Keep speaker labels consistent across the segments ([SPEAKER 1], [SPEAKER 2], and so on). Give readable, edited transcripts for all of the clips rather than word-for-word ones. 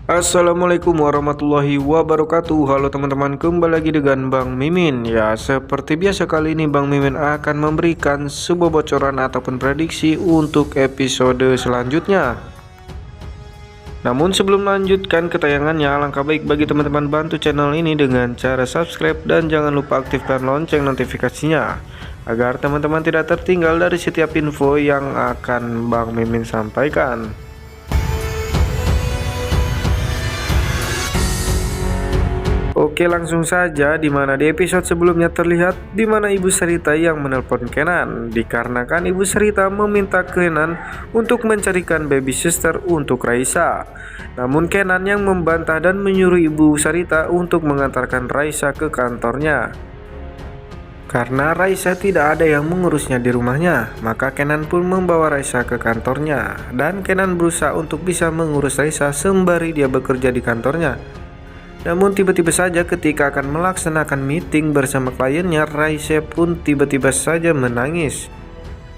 [SPEAKER 1] Assalamualaikum warahmatullahi wabarakatuh. Halo teman-teman, kembali lagi dengan Bang Mimin. Ya, seperti biasa kali ini Bang Mimin akan memberikan sebuah bocoran ataupun prediksi untuk episode selanjutnya. Namun sebelum melanjutkan ke tayangannya, alangkah baik bagi teman-teman bantu channel ini dengan cara subscribe dan jangan lupa aktifkan lonceng notifikasinya agar teman-teman tidak tertinggal dari setiap info yang akan Bang Mimin sampaikan. Oke, langsung saja, dimana di episode sebelumnya terlihat dimana Ibu Sarita yang menelpon Kenan dikarenakan Ibu Sarita meminta Kenan untuk mencarikan baby sister untuk Raisa. Namun Kenan yang membantah dan menyuruh Ibu Sarita untuk mengantarkan Raisa ke kantornya. Karena Raisa tidak ada yang mengurusnya di rumahnya, maka Kenan pun membawa Raisa ke kantornya dan Kenan berusaha untuk bisa mengurus Raisa sembari dia bekerja di kantornya. Namun tiba-tiba saja ketika akan melaksanakan meeting bersama kliennya, Raisa pun tiba-tiba saja menangis.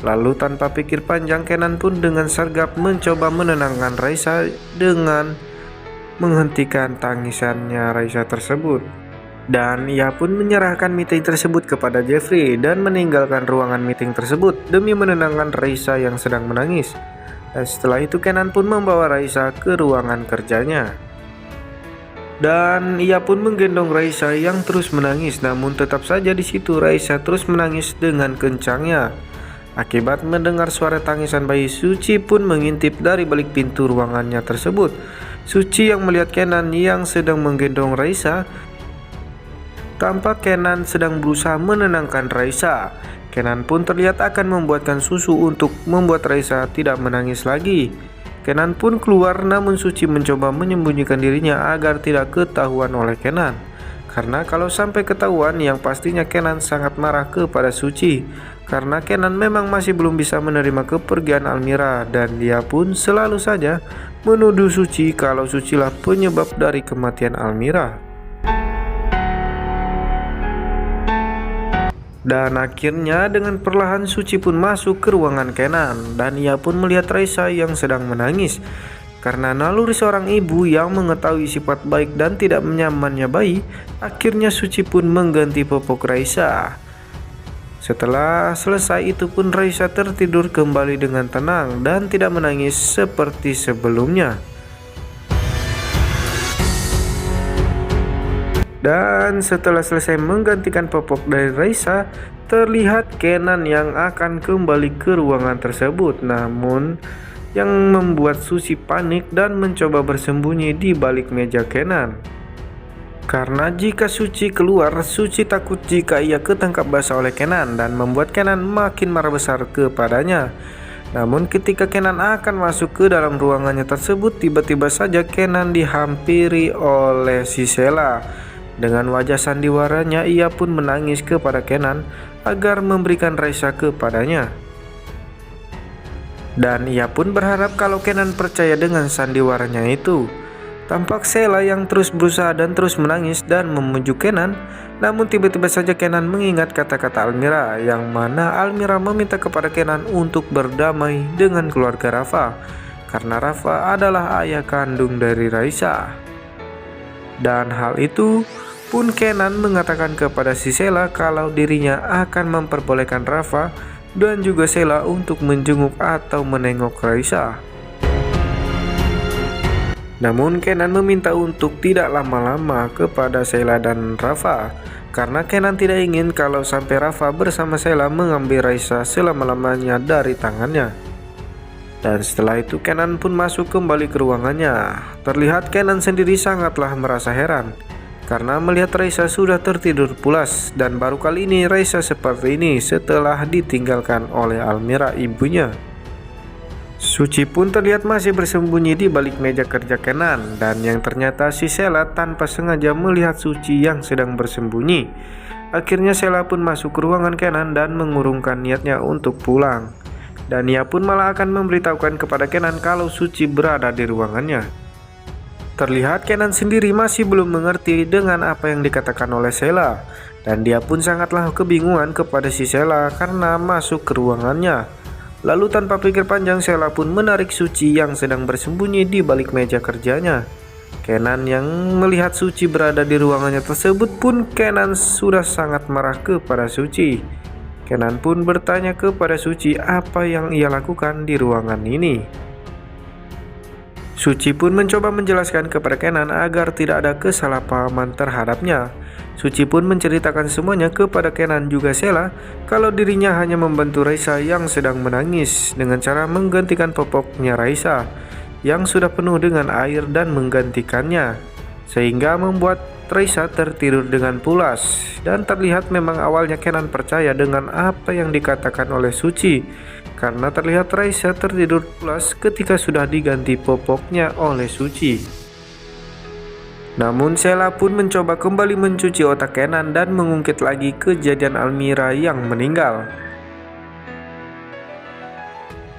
[SPEAKER 1] Lalu tanpa pikir panjang, Kenan pun dengan sergap mencoba menenangkan Raisa dengan menghentikan tangisannya Raisa tersebut. Dan ia pun menyerahkan meeting tersebut kepada Jeffrey dan meninggalkan ruangan meeting tersebut demi menenangkan Raisa yang sedang menangis. Dan setelah itu Kenan pun membawa Raisa ke ruangan kerjanya. Dan ia pun menggendong Raisa yang terus menangis, namun tetap saja di situ Raisa terus menangis dengan kencangnya. Akibat mendengar suara tangisan bayi, Suci pun mengintip dari balik pintu ruangannya tersebut. Suci yang melihat Kenan yang sedang menggendong Raisa. Tampak Kenan sedang berusaha menenangkan Raisa. Kenan pun terlihat akan membuatkan susu untuk membuat Raisa tidak menangis lagi. Kenan pun keluar, namun Suci mencoba menyembunyikan dirinya agar tidak ketahuan oleh Kenan. Karena kalau sampai ketahuan, yang pastinya Kenan sangat marah kepada Suci. Karena Kenan memang masih belum bisa menerima kepergian Almira dan dia pun selalu saja menuduh Suci kalau Sucilah penyebab dari kematian Almira. Dan akhirnya dengan perlahan Suci pun masuk ke ruangan Kenan dan ia pun melihat Raisa yang sedang menangis. Karena naluri seorang ibu yang mengetahui sifat baik dan tidak nyamannya bayi, akhirnya Suci pun mengganti popok Raisa. Setelah selesai itu pun Raisa tertidur kembali dengan tenang dan tidak menangis seperti sebelumnya. Dan setelah selesai menggantikan popok dari Raisa, terlihat Kenan yang akan kembali ke ruangan tersebut. Namun yang membuat Suci panik dan mencoba bersembunyi di balik meja Kenan. Karena jika Suci keluar, Suci takut jika ia ketangkap basah oleh Kenan dan membuat Kenan makin marah besar kepadanya. Namun ketika Kenan akan masuk ke dalam ruangannya tersebut, tiba-tiba saja Kenan dihampiri oleh si Sheila. Dengan wajah sandiwaranya, ia pun menangis kepada Kenan agar memberikan Raisa kepadanya. Dan ia pun berharap kalau Kenan percaya dengan sandiwaranya itu. Tampak Sheila yang terus berusaha dan terus menangis dan memujuk Kenan. Namun tiba-tiba saja Kenan mengingat kata-kata Almira, yang mana Almira meminta kepada Kenan untuk berdamai dengan keluarga Rafa, karena Rafa adalah ayah kandung dari Raisa. Dan hal itu pun Kenan mengatakan kepada si Sheila kalau dirinya akan memperbolehkan Rafa dan juga Sheila untuk menjenguk atau menengok Raisa. Namun Kenan meminta untuk tidak lama-lama kepada Sheila dan Rafa, karena Kenan tidak ingin kalau sampai Rafa bersama Sheila mengambil Raisa selama-lamanya dari tangannya. Dan setelah itu Kenan pun masuk kembali ke ruangannya. Terlihat Kenan sendiri sangatlah merasa heran karena melihat Raisa sudah tertidur pulas, dan baru kali ini Raisa seperti ini setelah ditinggalkan oleh Almira ibunya. Suci pun terlihat masih bersembunyi di balik meja kerja Kenan, dan yang ternyata si Sheila tanpa sengaja melihat Suci yang sedang bersembunyi. Akhirnya Sheila pun masuk ke ruangan Kenan dan mengurungkan niatnya untuk pulang. Dan ia pun malah akan memberitahukan kepada Kenan kalau Suci berada di ruangannya. Terlihat Kenan sendiri masih belum mengerti dengan apa yang dikatakan oleh Sheila, dan dia pun sangatlah kebingungan kepada si Sheila karena masuk ke ruangannya. Lalu tanpa pikir panjang, Sheila pun menarik Suci yang sedang bersembunyi di balik meja kerjanya. Kenan yang melihat Suci berada di ruangannya tersebut pun Kenan sudah sangat marah kepada Suci. Kenan pun bertanya kepada Suci apa yang ia lakukan di ruangan ini. Suci pun mencoba menjelaskan kepada Kenan agar tidak ada kesalahpahaman terhadapnya. Suci pun menceritakan semuanya kepada Kenan juga Sheila kalau dirinya hanya membantu Raisa yang sedang menangis dengan cara menggantikan popoknya Raisa yang sudah penuh dengan air dan menggantikannya, sehingga membuat Raisa tertidur dengan pulas. Dan terlihat memang awalnya Kenan percaya dengan apa yang dikatakan oleh Suci, karena terlihat Raisa tertidur pulas ketika sudah diganti popoknya oleh Suci. Namun Sheila pun mencoba kembali mencuci otak Kenan dan mengungkit lagi kejadian Almira yang meninggal,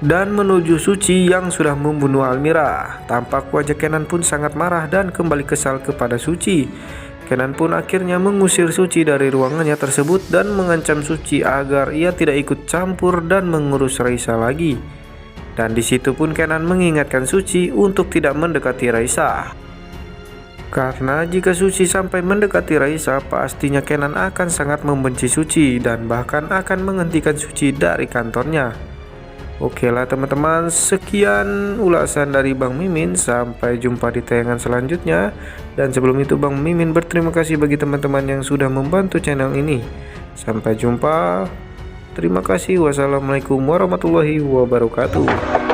[SPEAKER 1] dan menuju Suci yang sudah membunuh Almira. Tampak wajah Kenan pun sangat marah dan kembali kesal kepada Suci. Kenan pun akhirnya mengusir Suci dari ruangannya tersebut dan mengancam Suci agar ia tidak ikut campur dan mengurus Raisa lagi. Dan di situ pun Kenan mengingatkan Suci untuk tidak mendekati Raisa, karena jika Suci sampai mendekati Raisa, pastinya Kenan akan sangat membenci Suci dan bahkan akan menghentikan Suci dari kantornya. Oke lah teman-teman, sekian ulasan dari Bang Mimin. Sampai jumpa di tayangan selanjutnya. Dan sebelum itu Bang Mimin berterima kasih bagi teman-teman yang sudah membantu channel ini. Sampai jumpa. Terima kasih. Wassalamualaikum warahmatullahi wabarakatuh.